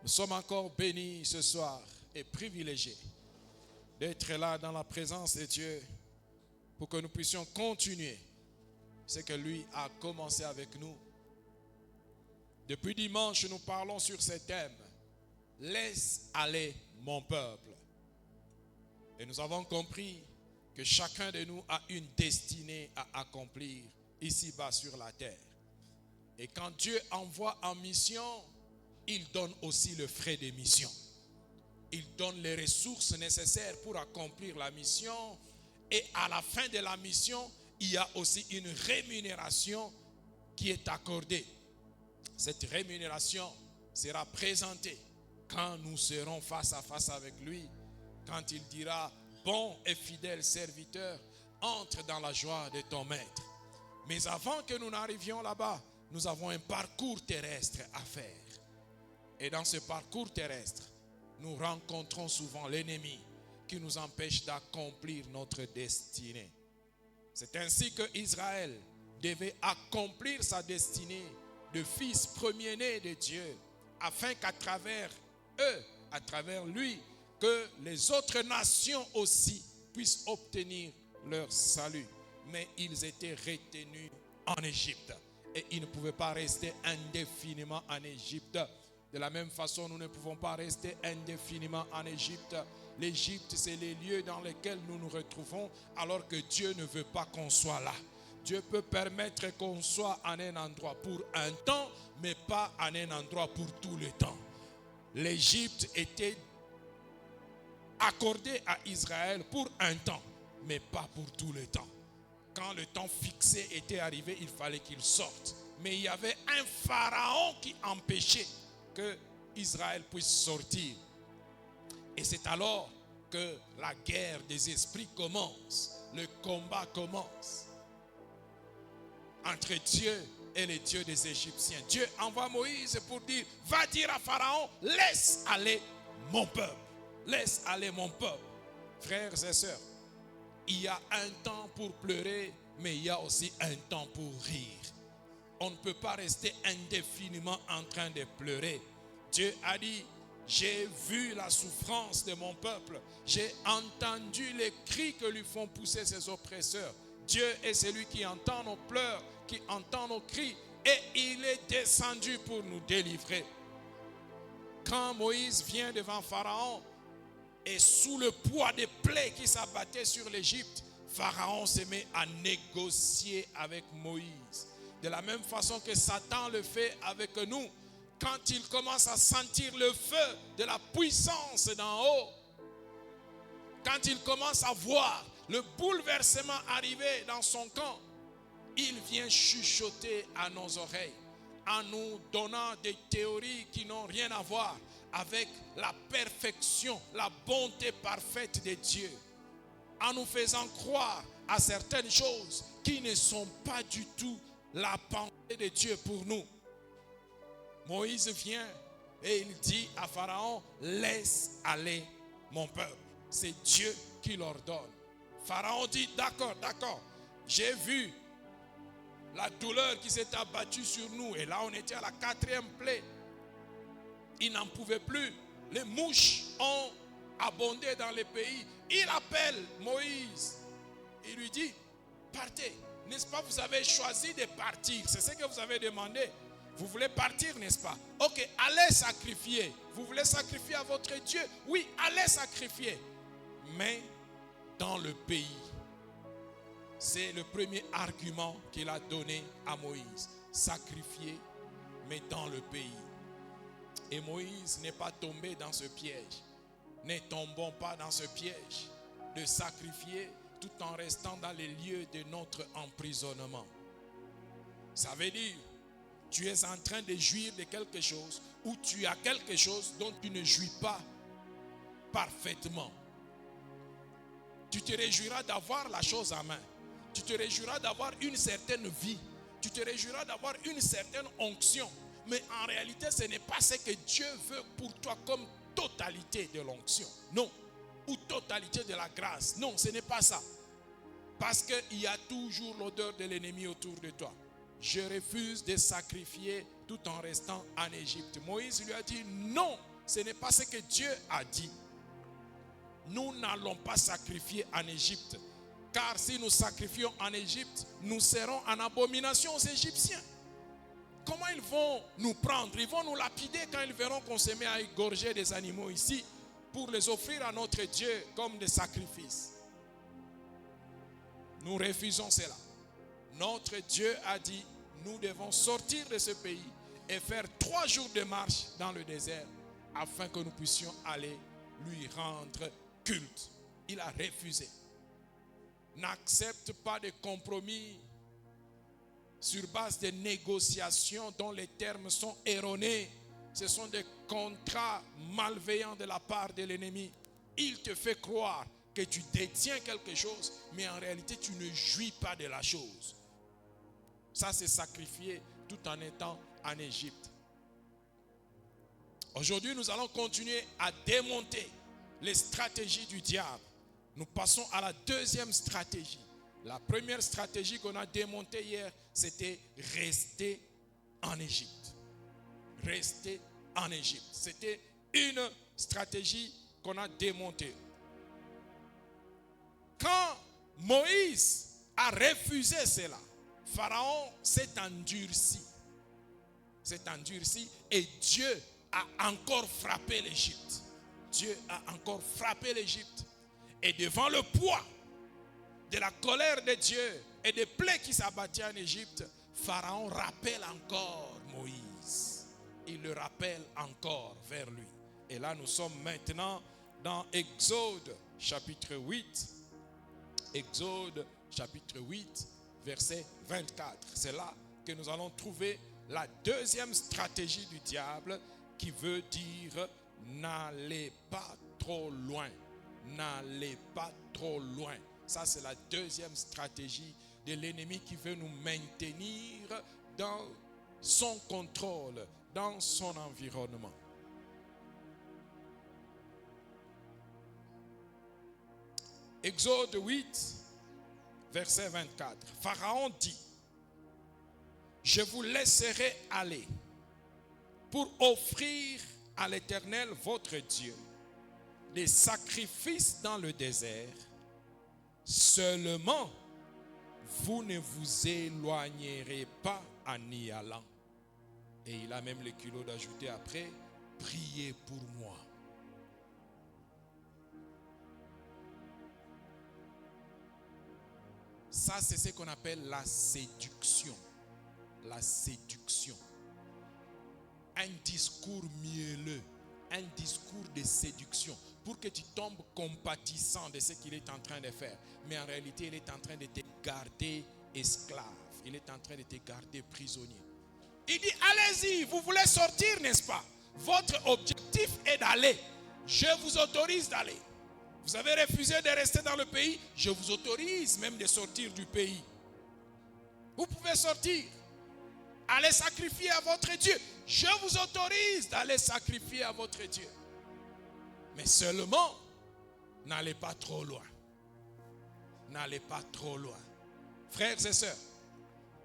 sommes encore bénis ce soir et privilégiés d'être là dans la présence de Dieu pour que nous puissions continuer ce que lui a commencé avec nous. Depuis dimanche, nous parlons sur ce thème. Laisse aller mon peuple. Et nous avons compris que chacun de nous a une destinée à accomplir ici-bas sur la terre. Et quand Dieu envoie en mission, il donne aussi le frais de mission. Il donne les ressources nécessaires pour accomplir la mission. Et à la fin de la mission, il y a aussi une rémunération qui est accordée. Cette rémunération sera présentée quand nous serons face à face avec lui. Quand il dira, bon et fidèle serviteur, entre dans la joie de ton maître. Mais avant que nous n'arrivions là-bas, nous avons un parcours terrestre à faire. Et dans ce parcours terrestre, nous rencontrons souvent l'ennemi qui nous empêche d'accomplir notre destinée. C'est ainsi que Israël devait accomplir sa destinée de fils premier-né de Dieu, afin qu'à travers eux, à travers lui, que les autres nations aussi puissent obtenir leur salut. Mais ils étaient retenus en Égypte. Et ils ne pouvaient pas rester indéfiniment en Égypte. De la même façon, nous ne pouvons pas rester indéfiniment en Égypte. L'Égypte, c'est les lieux dans lesquels nous nous retrouvons, alors que Dieu ne veut pas qu'on soit là. Dieu peut permettre qu'on soit en un endroit pour un temps, mais pas en un endroit pour tout le temps. L'Égypte était accordée à Israël pour un temps, mais pas pour tout le temps. Quand le temps fixé était arrivé, il fallait qu'il sorte. Mais il y avait un pharaon qui empêchait que Israël puisse sortir. Et c'est alors que la guerre des esprits commence. Le combat commence entre Dieu et les dieux des Égyptiens. Dieu envoie Moïse pour dire, va dire à Pharaon, laisse aller mon peuple. Laisse aller mon peuple. Frères et sœurs, il y a un temps pour pleurer, mais il y a aussi un temps pour rire. On ne peut pas rester indéfiniment en train de pleurer. Dieu a dit, j'ai vu la souffrance de mon peuple. J'ai entendu les cris que lui font pousser ses oppresseurs. Dieu est celui qui entend nos pleurs, qui entend nos cris. Et il est descendu pour nous délivrer. Quand Moïse vient devant Pharaon, et sous le poids des plaies qui s'abattaient sur l'Égypte, Pharaon se met à négocier avec Moïse. De la même façon que Satan le fait avec nous. Quand il commence à sentir le feu de la puissance d'en haut, quand il commence à voir le bouleversement arriver dans son camp, il vient chuchoter à nos oreilles, en nous donnant des théories qui n'ont rien à voir avec la perfection, la bonté parfaite de Dieu, en nous faisant croire à certaines choses qui ne sont pas du tout la pensée de Dieu pour nous. Moïse vient et il dit à Pharaon, laisse aller mon peuple. C'est Dieu qui l'ordonne. Pharaon dit, d'accord, j'ai vu la douleur qui s'est abattue sur nous. Et là, on était à la 4e plaie. Il n'en pouvait plus. Les mouches ont abondé dans le pays. Il appelle Moïse. Il lui dit, partez. N'est-ce pas, vous avez choisi de partir. C'est ce que vous avez demandé. Vous voulez partir, n'est-ce pas? Ok, allez sacrifier. Vous voulez sacrifier à votre Dieu? Oui, allez sacrifier. Mais dans le pays. C'est le premier argument qu'il a donné à Moïse. Sacrifier, mais dans le pays. Et Moïse n'est pas tombé dans ce piège. Ne tombons pas dans ce piège de sacrifier tout en restant dans les lieux de notre emprisonnement. Ça veut dire, tu es en train de jouir de quelque chose ou tu as quelque chose dont tu ne jouis pas parfaitement. Tu te réjouiras d'avoir la chose en main. Tu te réjouiras d'avoir une certaine vie. Tu te réjouiras d'avoir une certaine onction. Mais en réalité, ce n'est pas ce que Dieu veut pour toi comme totalité de l'onction. Non. Ou totalité de la grâce. Non, ce n'est pas ça. Parce qu'il y a toujours l'odeur de l'ennemi autour de toi. Je refuse de sacrifier tout en restant en Égypte. Moïse lui a dit non, ce n'est pas ce que Dieu a dit. Nous n'allons pas sacrifier en Égypte. Car si nous sacrifions en Égypte, nous serons en abomination aux Égyptiens. Comment ils vont nous prendre? Ils vont nous lapider quand ils verront qu'on se met à égorger des animaux ici pour les offrir à notre Dieu comme des sacrifices. Nous refusons cela. Notre Dieu a dit, nous devons sortir de ce pays et faire 3 jours de marche dans le désert afin que nous puissions aller lui rendre culte. Il a refusé. N'accepte pas de compromis sur base de négociations dont les termes sont erronés. Ce sont des contrats malveillants de la part de l'ennemi. Il te fait croire que tu détiens quelque chose, mais en réalité tu ne jouis pas de la chose. Ça, c'est sacrifié tout en étant en Égypte. Aujourd'hui, nous allons continuer à démonter les stratégies du diable. Nous passons à la deuxième stratégie. La première stratégie qu'on a démontée hier, c'était rester en Égypte. Rester en Égypte. C'était une stratégie qu'on a démontée. Quand Moïse a refusé cela, Pharaon s'est endurci. S'est endurci et Dieu a encore frappé l'Égypte. Dieu a encore frappé l'Égypte. Et devant le poids de la colère de Dieu et des plaies qui s'abattaient en Égypte, Pharaon rappelle encore Moïse. Il le rappelle encore vers lui. Et là, nous sommes maintenant dans Exode chapitre 8. Exode chapitre 8, verset 24. C'est là que nous allons trouver la deuxième stratégie du diable qui veut dire n'allez pas trop loin. N'allez pas trop loin. Ça, c'est la deuxième stratégie de l'ennemi qui veut nous maintenir dans son contrôle, dans son environnement. Exode 8, verset 24. Pharaon dit, je vous laisserai aller pour offrir à l'Éternel votre Dieu des sacrifices dans le désert. Seulement, vous ne vous éloignerez pas en y allant. Et il a même le culot d'ajouter après, priez pour moi. Ça, c'est ce qu'on appelle la séduction. La séduction. Un discours mielleux, un discours de séduction pour que tu tombes compatissant de ce qu'il est en train de faire. Mais en réalité, il est en train de te garder esclave. Il est en train de te garder prisonnier. Il dit, allez-y, vous voulez sortir, n'est-ce pas? Votre objectif est d'aller. Je vous autorise d'aller. Vous avez refusé de rester dans le pays, je vous autorise même de sortir du pays. Vous pouvez sortir. Allez sacrifier à votre Dieu. Je vous autorise d'aller sacrifier à votre Dieu. Mais seulement, n'allez pas trop loin. N'allez pas trop loin. Frères et sœurs,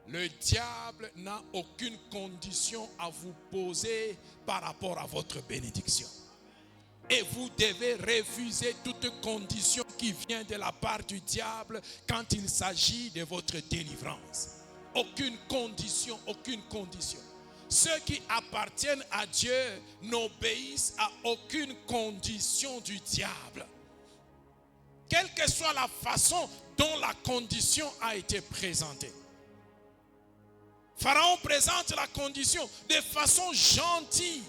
le diable n'a aucune condition à vous poser par rapport à votre bénédiction. Et vous devez refuser toute condition qui vient de la part du diable quand il s'agit de votre délivrance. Aucune condition, aucune condition. Ceux qui appartiennent à Dieu n'obéissent à aucune condition du diable. Quelle que soit la façon dont la condition a été présentée. Pharaon présente la condition de façon gentille.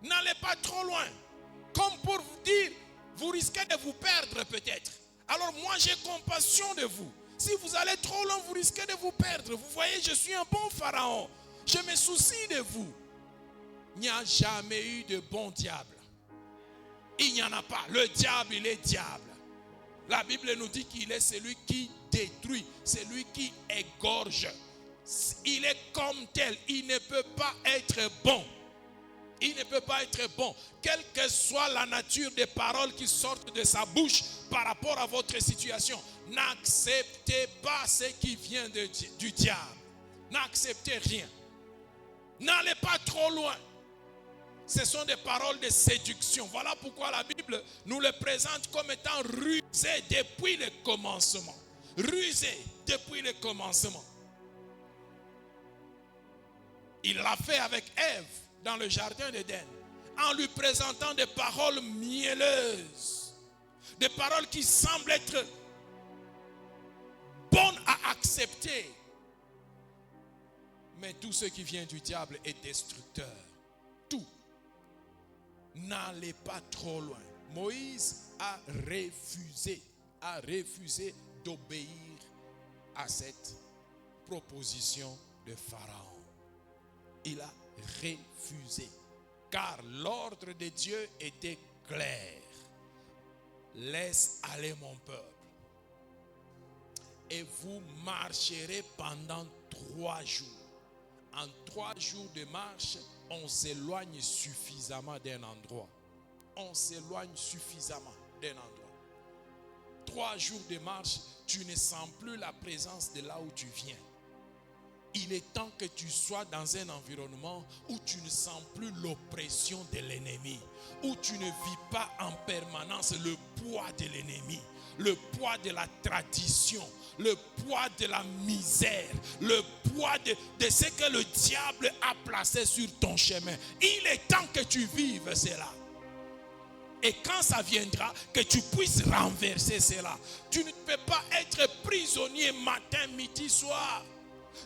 N'allez pas trop loin. Comme pour vous dire, vous risquez de vous perdre peut-être. Alors moi j'ai compassion de vous. Si vous allez trop loin, vous risquez de vous perdre. Vous voyez, je suis un bon pharaon. Je me soucie de vous. Il n'y a jamais eu de bon diable. Il n'y en a pas. Le diable, il est diable. La Bible nous dit qu'il est celui qui détruit, celui qui égorge. Il est comme tel. Il ne peut pas être bon. Il ne peut pas être bon. Quelle que soit la nature des paroles qui sortent de sa bouche par rapport à votre situation, n'acceptez pas ce qui vient du diable. N'acceptez rien. N'allez pas trop loin. Ce sont des paroles de séduction. Voilà pourquoi la Bible nous le présente comme étant rusé depuis le commencement. Rusé depuis le commencement. Il l'a fait avec Ève dans le jardin d'Éden, en lui présentant des paroles mielleuses, des paroles qui semblent être bonnes à accepter. Mais tout ce qui vient du diable est destructeur. Tout. N'allez pas trop loin. Moïse a refusé d'obéir à cette proposition de Pharaon. Il a refusé. Car l'ordre de Dieu était clair. Laisse aller mon peuple. Et vous marcherez pendant 3 jours. En 3 jours de marche, on s'éloigne suffisamment d'un endroit. On s'éloigne suffisamment d'un endroit. 3 jours de marche, tu ne sens plus la présence de là où tu viens. Il est temps que tu sois dans un environnement où tu ne sens plus l'oppression de l'ennemi, où tu ne vis pas en permanence le poids de l'ennemi, le poids de la tradition, le poids de la misère, le poids de ce que le diable a placé sur ton chemin. Il est temps que tu vives cela. Et quand ça viendra, que tu puisses renverser cela. Tu ne peux pas être prisonnier matin, midi, soir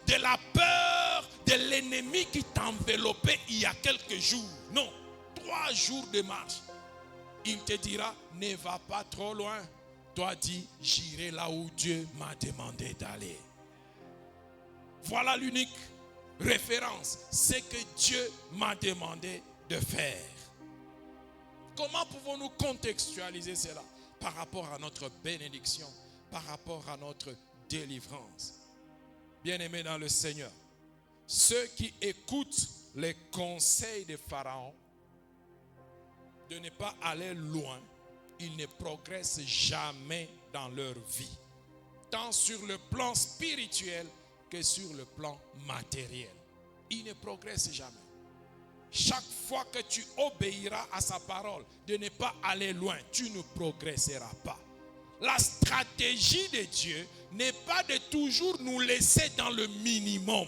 de la peur de l'ennemi qui t'enveloppait il y a quelques jours. Non, 3 jours de marche. Il te dira, ne va pas trop loin. Toi dis, j'irai là où Dieu m'a demandé d'aller. Voilà l'unique référence. C'est que Dieu m'a demandé de faire. Comment pouvons-nous contextualiser cela? Par rapport à notre bénédiction, par rapport à notre délivrance. Bien-aimés dans le Seigneur, ceux qui écoutent les conseils de Pharaon de ne pas aller loin, ils ne progressent jamais dans leur vie, tant sur le plan spirituel que sur le plan matériel. Ils ne progressent jamais. Chaque fois que tu obéiras à sa parole de ne pas aller loin, tu ne progresseras pas. La stratégie de Dieu n'est pas de toujours nous laisser dans le minimum.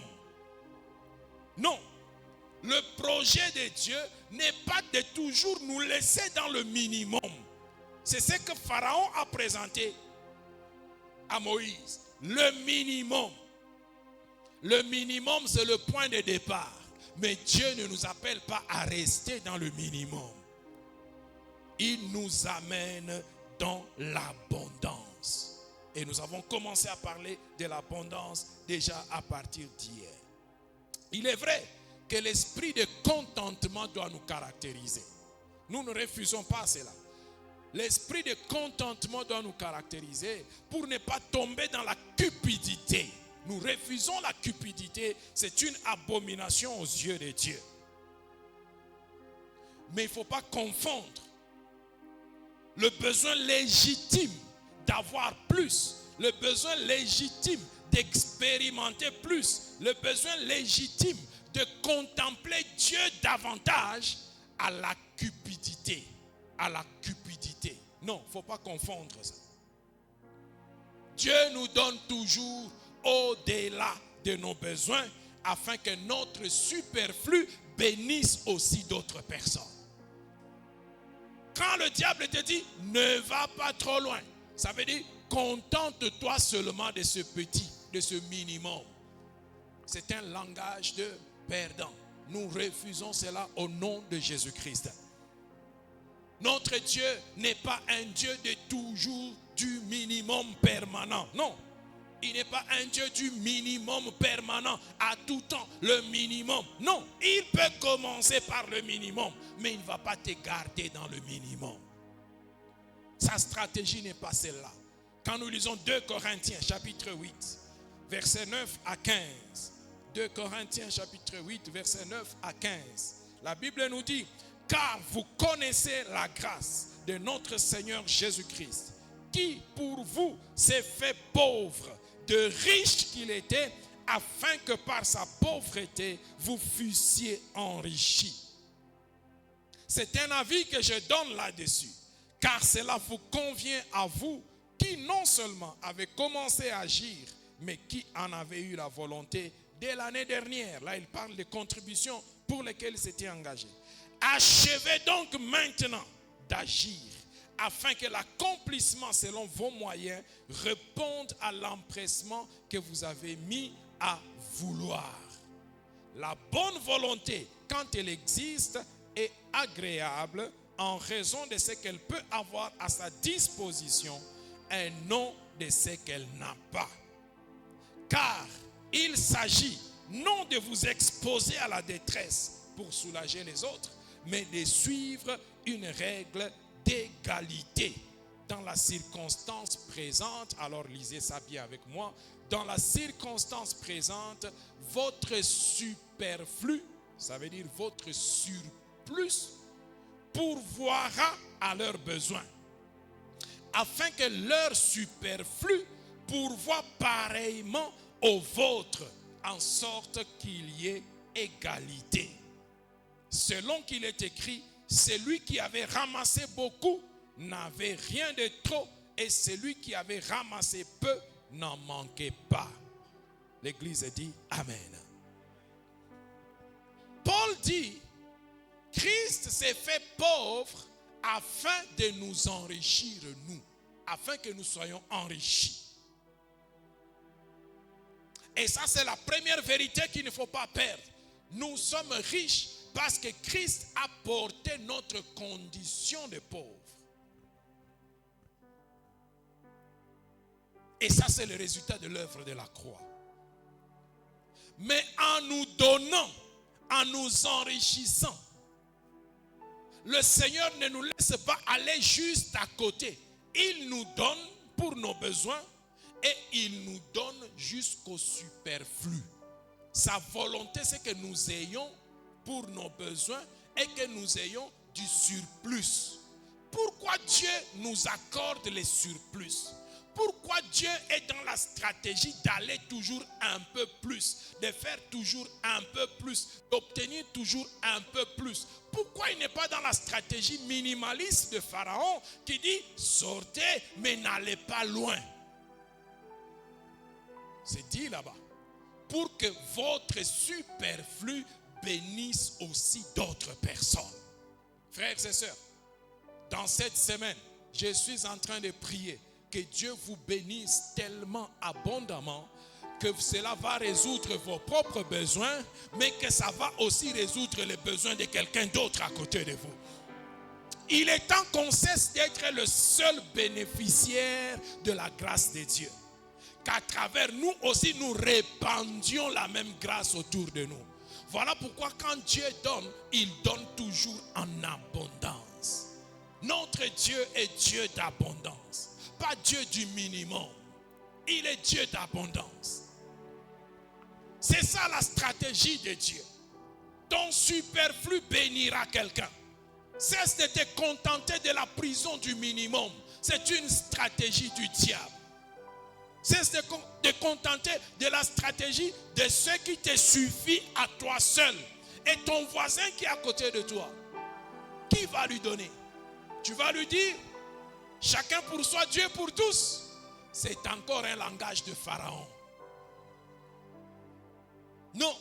Non. Le projet de Dieu n'est pas de toujours nous laisser dans le minimum. C'est ce que Pharaon a présenté à Moïse. Le minimum. Le minimum, c'est le point de départ. Mais Dieu ne nous appelle pas à rester dans le minimum. Il nous amène dans l'abondance. Et nous avons commencé à parler de l'abondance déjà à partir d'hier. Il est vrai que l'esprit de contentement doit nous caractériser. Nous ne refusons pas cela. L'esprit de contentement doit nous caractériser pour ne pas tomber dans la cupidité. Nous refusons la cupidité. C'est une abomination aux yeux de Dieu. Mais il ne faut pas confondre le besoin légitime d'avoir plus, le besoin légitime d'expérimenter plus, le besoin légitime de contempler Dieu davantage à la cupidité. À la cupidité. Non, il ne faut pas confondre ça. Dieu nous donne toujours au-delà de nos besoins afin que notre superflu bénisse aussi d'autres personnes. Quand le diable te dit ne va pas trop loin, ça veut dire contente-toi seulement de ce petit, de ce minimum. C'est un langage de perdant. Nous refusons cela au nom de Jésus-Christ. Notre Dieu n'est pas un Dieu de toujours du minimum permanent. Non. Il n'est pas un Dieu du minimum permanent à tout temps, le minimum. Non, il peut commencer par le minimum, mais il ne va pas te garder dans le minimum. Sa stratégie n'est pas celle-là. Quand nous lisons 2 Corinthiens chapitre 8, versets 9 à 15. 2 Corinthiens chapitre 8, versets 9 à 15. La Bible nous dit, car vous connaissez la grâce de notre Seigneur Jésus-Christ, qui pour vous s'est fait pauvre, de riche qu'il était, afin que par sa pauvreté, vous fussiez enrichis. C'est un avis que je donne là-dessus. Car cela vous convient à vous qui non seulement avez commencé à agir, mais qui en avez eu la volonté dès l'année dernière. Là, il parle des contributions pour lesquelles il s'était engagé. Achevez donc maintenant d'agir, afin que l'accomplissement selon vos moyens réponde à l'empressement que vous avez mis à vouloir. La bonne volonté, quand elle existe, est agréable en raison de ce qu'elle peut avoir à sa disposition et non de ce qu'elle n'a pas. Car il s'agit non de vous exposer à la détresse pour soulager les autres, mais de suivre une règle d'égalité. Dans la circonstance présente, alors lisez ça bien avec moi, dans la circonstance présente, votre superflu, ça veut dire votre surplus, pourvoira à leurs besoins, afin que leur superflu pourvoie pareillement au vôtre, en sorte qu'il y ait égalité. Selon qu'il est écrit, celui qui avait ramassé beaucoup n'avait rien de trop, et celui qui avait ramassé peu n'en manquait pas. L'Église dit Amen. Paul dit, Christ s'est fait pauvre afin de nous enrichir, nous, afin que nous soyons enrichis. Et ça, c'est la première vérité qu'il ne faut pas perdre. Nous sommes riches parce que Christ a porté notre condition de pauvre. Et ça, c'est le résultat de l'œuvre de la croix. Mais en nous donnant, en nous enrichissant, le Seigneur ne nous laisse pas aller juste à côté. Il nous donne pour nos besoins et il nous donne jusqu'au superflu. Sa volonté, c'est que nous ayons pour nos besoins et que nous ayons du surplus. Pourquoi Dieu nous accorde les surplus? Pourquoi Dieu est dans la stratégie d'aller toujours un peu plus, de faire toujours un peu plus, d'obtenir toujours un peu plus? Pourquoi il n'est pas dans la stratégie minimaliste de Pharaon qui dit sortez mais n'allez pas loin? C'est dit là-bas. Pour que votre superflu bénisse aussi d'autres personnes. Frères et sœurs, dans cette semaine, je suis en train de prier que Dieu vous bénisse tellement abondamment que cela va résoudre vos propres besoins, mais que ça va aussi résoudre les besoins de quelqu'un d'autre à côté de vous. Il est temps qu'on cesse d'être le seul bénéficiaire de la grâce de Dieu. Qu'à travers nous aussi, nous répandions la même grâce autour de nous. Voilà pourquoi quand Dieu donne, il donne toujours en abondance. Notre Dieu est Dieu d'abondance. Pas Dieu du minimum. Il est Dieu d'abondance. C'est ça la stratégie de Dieu. Ton superflu bénira quelqu'un. Cesse de te contenter de la prison du minimum. C'est une stratégie du diable. Cesse de te contenter de la stratégie de ce qui te suffit à toi seul. Et ton voisin qui est à côté de toi, qui va lui donner? Tu vas lui dire chacun pour soi, Dieu pour tous. C'est encore un langage de Pharaon. Non,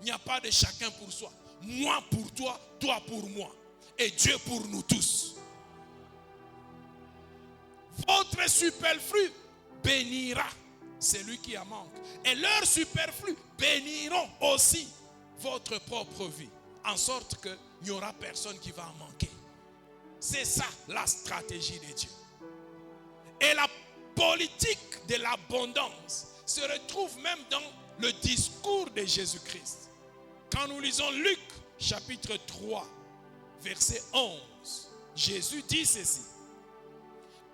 il n'y a pas de chacun pour soi. Moi pour toi, toi pour moi. Et Dieu pour nous tous. Votre superflu bénira celui qui en manque. Et leur superflu béniront aussi votre propre vie. En sorte qu'il n'y aura personne qui va en manquer. C'est ça la stratégie de Dieu. Et la politique de l'abondance se retrouve même dans le discours de Jésus-Christ. Quand nous lisons Luc chapitre 3, verset 11, Jésus dit ceci.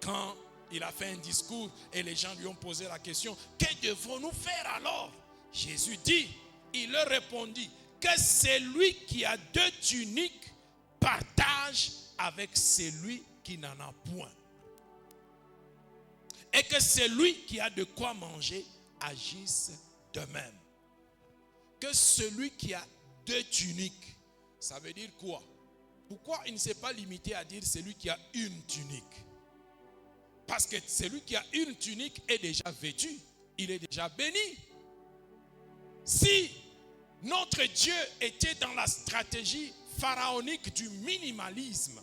Quand il a fait un discours et les gens lui ont posé la question, que devons-nous faire alors? Jésus dit, il leur répondit, que celui qui a 2 tuniques partage avec celui qui n'en a point. Et que celui qui a de quoi manger agisse de même. Que celui qui a 2 tuniques, ça veut dire quoi? Pourquoi il ne s'est pas limité à dire celui qui a une tunique? Parce que celui qui a une tunique est déjà vêtu. Il est déjà béni. Si notre Dieu était dans la stratégie pharaonique du minimalisme,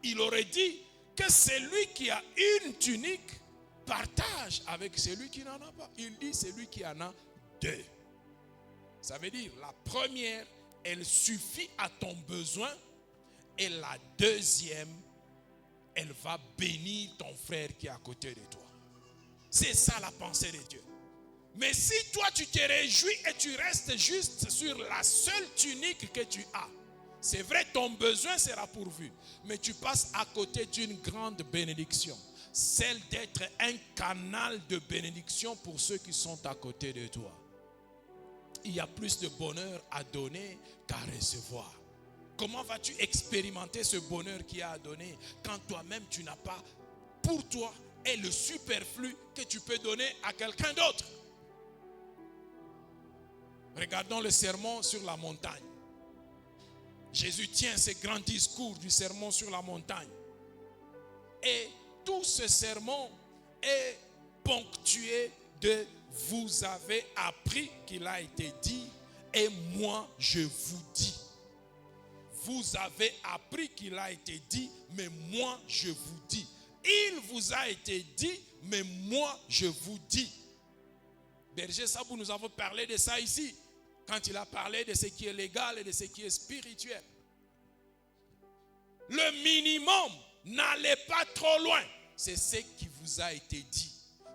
il aurait dit que celui qui a une tunique partage avec celui qui n'en a pas. Il dit celui qui en a deux. Ça veut dire la première, elle suffit à ton besoin, et la deuxième, elle va bénir ton frère qui est à côté de toi. C'est ça la pensée de Dieu. Mais si toi tu te réjouis et tu restes juste sur la seule tunique que tu as, c'est vrai, ton besoin sera pourvu, mais tu passes à côté d'une grande bénédiction, celle d'être un canal de bénédiction pour ceux qui sont à côté de toi. Il y a plus de bonheur à donner qu'à recevoir. Comment vas-tu expérimenter ce bonheur qu'il y a à donner quand toi-même tu n'as pas pour toi et le superflu que tu peux donner à quelqu'un d'autre? Regardons le sermon sur la montagne. Jésus tient ce grand discours du sermon sur la montagne. Et tout ce sermon est ponctué de « vous avez appris qu'il a été dit et moi je vous dis ». Vous avez appris qu'il a été dit, mais moi je vous dis. Il vous a été dit, mais moi je vous dis. Berger Sabou, nous avons parlé de ça ici, quand il a parlé de ce qui est légal et de ce qui est spirituel. Le minimum, n'allez pas trop loin. C'est ce qui vous a été dit.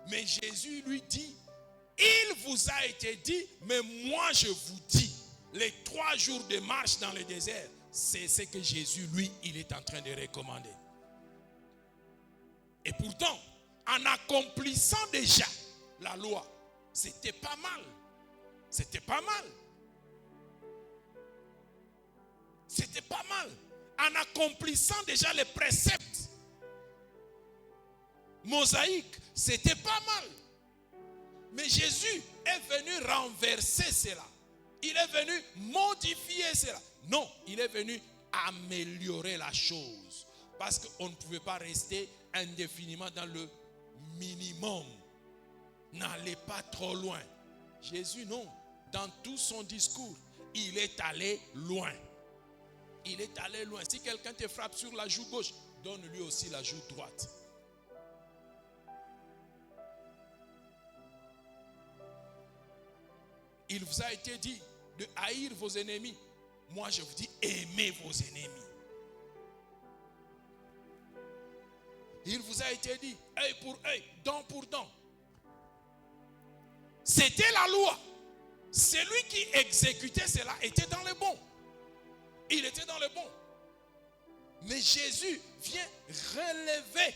Mais Jésus lui dit, il vous a été dit, mais moi je vous dis. Les 3 jours de marche dans le désert, c'est ce que Jésus, lui, il est en train de recommander. Et pourtant, en accomplissant déjà la loi, c'était pas mal. C'était pas mal. C'était pas mal. En accomplissant déjà les préceptes mosaïques, c'était pas mal. Mais Jésus est venu renverser cela. Il est venu modifier cela. Non, il est venu améliorer la chose. Parce qu'on ne pouvait pas rester indéfiniment dans le minimum. N'allez pas trop loin. Jésus, non. Dans tout son discours, il est allé loin. Il est allé loin. Si quelqu'un te frappe sur la joue gauche, donne-lui aussi la joue droite. Il vous a été dit de haïr vos ennemis. Moi, je vous dis, aimez vos ennemis. Il vous a été dit, œil pour œil, dent pour dent. C'était la loi. Celui qui exécutait cela était dans le bon. Il était dans le bon. Mais Jésus vient relever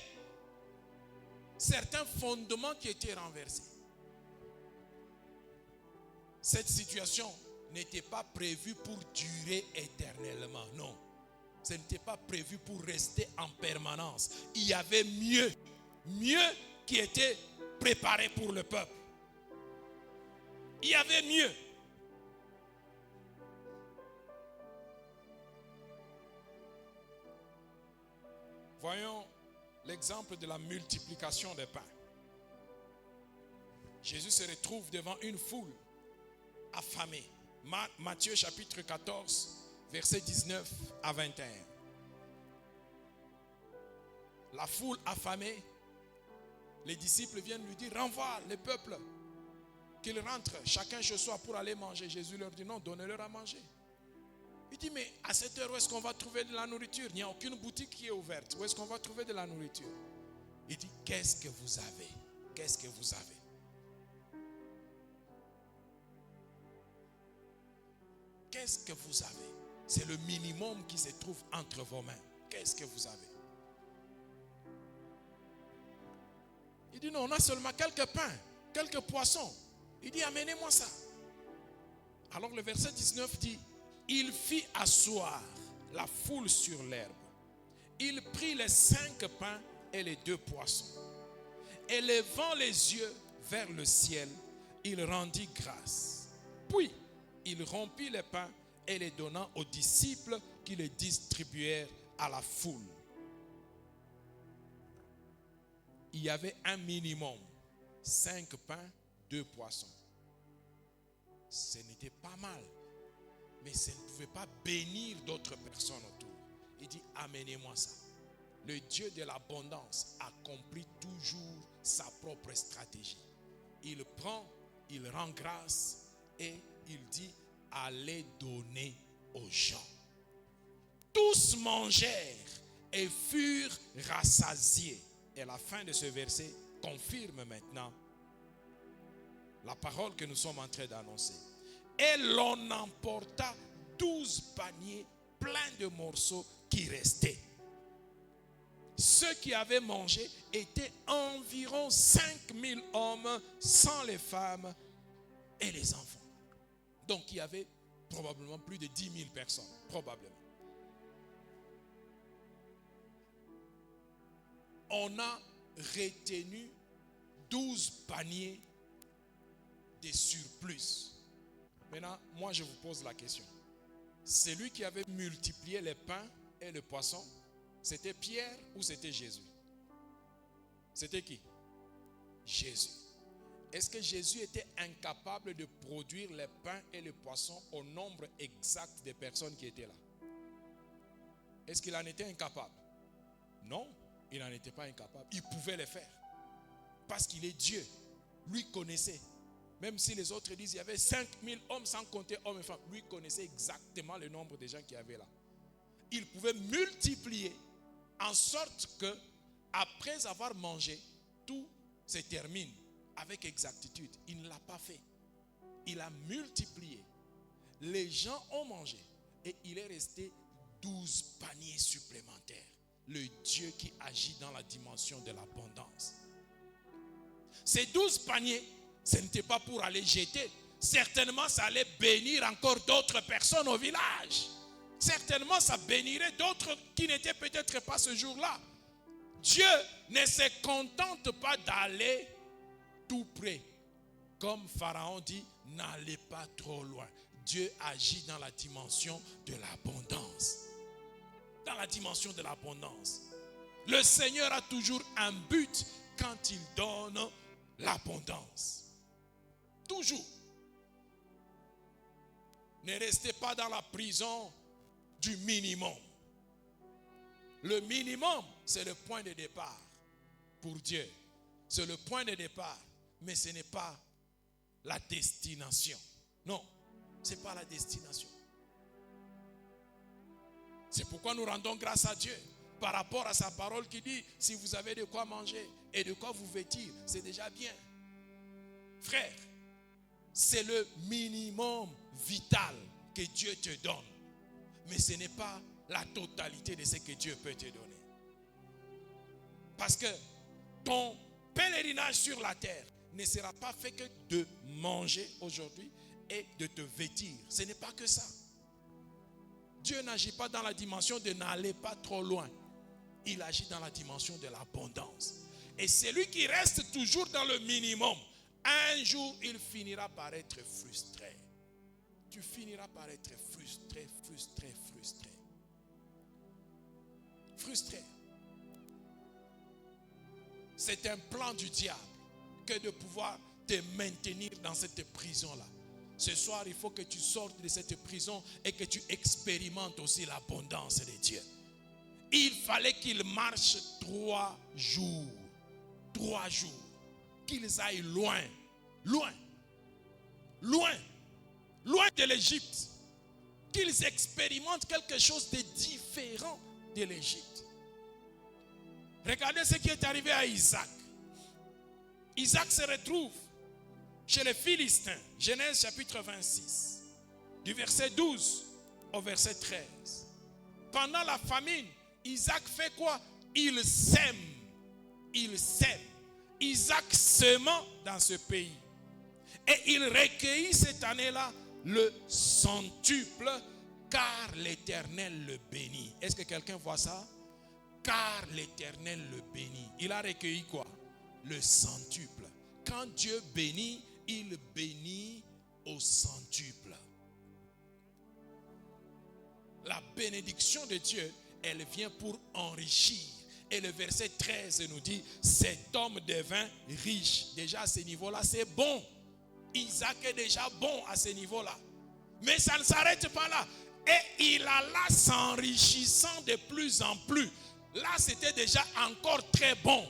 certains fondements qui étaient renversés. Cette situation n'était pas prévue pour durer éternellement. Non. Ce n'était pas prévu pour rester en permanence. Il y avait mieux qui était préparé pour le peuple. Il y avait mieux. Voyons l'exemple de la multiplication des pains. Jésus se retrouve devant une foule affamée. Matthieu chapitre 14, versets 19 à 21. La foule affamée, les disciples viennent lui dire, renvoie le peuple, qu'ils rentrent chacun chez soi pour aller manger. Jésus leur dit, non, donnez-leur à manger. Il dit, mais à cette heure, où est-ce qu'on va trouver de la nourriture? Il n'y a aucune boutique qui est ouverte. Où est-ce qu'on va trouver de la nourriture? Il dit, qu'est-ce que vous avez? Qu'est-ce que vous avez? Qu'est-ce que vous avez? C'est le minimum qui se trouve entre vos mains. Qu'est-ce que vous avez? Il dit, non, on a seulement quelques pains, quelques poissons. Il dit, amenez-moi ça. Alors le verset 19 dit, il fit asseoir la foule sur l'herbe. Il prit les 5 pains et les 2 poissons. Et levant les yeux vers le ciel, il rendit grâce. Puis, il rompit les pains et les donna aux disciples qui les distribuèrent à la foule. Il y avait un minimum, 5 pains, 2 poissons. Ce n'était pas mal, mais ça ne pouvait pas bénir d'autres personnes autour. Il dit, amenez-moi ça. Le Dieu de l'abondance accomplit toujours sa propre stratégie. Il prend, il rend grâce et il dit, allez donner aux gens. Tous mangèrent et furent rassasiés. Et la fin de ce verset confirme maintenant la parole que nous sommes en train d'annoncer. Et l'on emporta 12 paniers pleins de morceaux qui restaient. Ceux qui avaient mangé étaient environ 5000 hommes, sans les femmes et les enfants. Donc il y avait probablement plus de 10 000 personnes, probablement. On a retenu 12 paniers de surplus. Maintenant, moi je vous pose la question. Celui qui avait multiplié les pains et le poisson, c'était Pierre ou c'était Jésus? C'était qui? Jésus. Est-ce que Jésus était incapable de produire les pains et les poissons au nombre exact des personnes qui étaient là? Est-ce qu'il en était incapable? Non, il n'en était pas incapable. Il pouvait les faire. Parce qu'il est Dieu. Lui connaissait. Même si les autres disent qu'il y avait 5000 hommes sans compter hommes et femmes. Lui connaissait exactement le nombre de gens qui avaient là. Il pouvait multiplier en sorte que, après avoir mangé, tout se termine avec exactitude. Il ne l'a pas fait. Il a multiplié. Les gens ont mangé et il est resté 12 paniers supplémentaires. Le Dieu qui agit dans la dimension de l'abondance. Ces 12 paniers, ce n'était pas pour aller jeter. Certainement, ça allait bénir encore d'autres personnes au village. Certainement, ça bénirait d'autres qui n'étaient peut-être pas ce jour-là. Dieu ne se contente pas d'aller tout près. Comme Pharaon dit, n'allez pas trop loin. Dieu agit dans la dimension de l'abondance. Dans la dimension de l'abondance. Le Seigneur a toujours un but quand il donne l'abondance. Toujours. Ne restez pas dans la prison du minimum. Le minimum, c'est le point de départ pour Dieu. C'est le point de départ, mais ce n'est pas la destination. Non, ce n'est pas la destination. C'est pourquoi nous rendons grâce à Dieu par rapport à sa parole qui dit, si vous avez de quoi manger et de quoi vous vêtir, c'est déjà bien. Frère, c'est le minimum vital que Dieu te donne. Mais ce n'est pas la totalité de ce que Dieu peut te donner. Parce que ton pèlerinage sur la terre ne sera pas fait que de manger aujourd'hui et de te vêtir. Ce n'est pas que ça. Dieu n'agit pas dans la dimension de n'aller pas trop loin. Il agit dans la dimension de l'abondance. Et celui qui reste toujours dans le minimum, un jour il finira par être frustré. Tu finiras par être frustré, frustré, frustré. Frustré. C'est un plan du diable que de pouvoir te maintenir dans cette prison-là. Ce soir, il faut que tu sortes de cette prison et que tu expérimentes aussi l'abondance de Dieu. Il fallait qu'ils marchent 3 jours. 3 jours. Qu'ils aillent loin. Loin. Loin. Loin de l'Égypte. Qu'ils expérimentent quelque chose de différent de l'Égypte. Regardez ce qui est arrivé à Isaac. Isaac se retrouve chez les Philistins. Genèse chapitre 26. Du verset 12 au verset 13. Pendant la famine, Isaac fait quoi? Il sème. Il sème. Isaac semant dans ce pays. Et il recueillit cette année-là le centuple, car l'Éternel le bénit. Est-ce que quelqu'un voit ça? Car l'Éternel le bénit. Il a recueilli quoi? Le centuple. Quand Dieu bénit, il bénit au centuple. La bénédiction de Dieu, elle vient pour enrichir. Et le verset 13 nous dit, cet homme devint riche. Déjà à ce niveau-là, c'est bon. Isaac est déjà bon à ce niveau-là. Mais ça ne s'arrête pas là. Et il alla s'enrichissant de plus en plus. Là, c'était déjà encore très bon.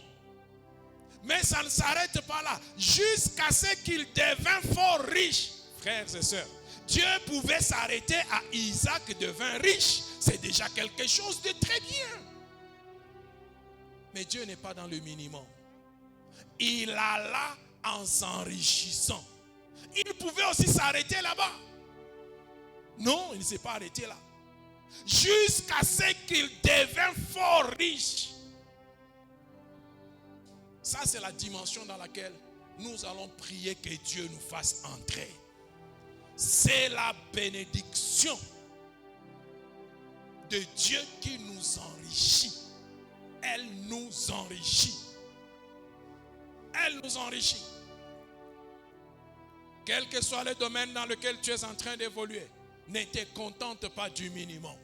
Mais ça ne s'arrête pas là. Jusqu'à ce qu'il devint fort riche. Frères et sœurs, Dieu pouvait s'arrêter à Isaac devint riche. C'est déjà quelque chose de très bien. Mais Dieu n'est pas dans le minimum. Il alla en s'enrichissant. Il pouvait aussi s'arrêter là-bas. Non, il ne s'est pas arrêté là. Jusqu'à ce qu'il devint fort riche. Ça, c'est la dimension dans laquelle nous allons prier que Dieu nous fasse entrer. C'est la bénédiction de Dieu qui nous enrichit. Elle nous enrichit. Elle nous enrichit. Quel que soit le domaine dans lequel tu es en train d'évoluer, ne te contente pas du minimum.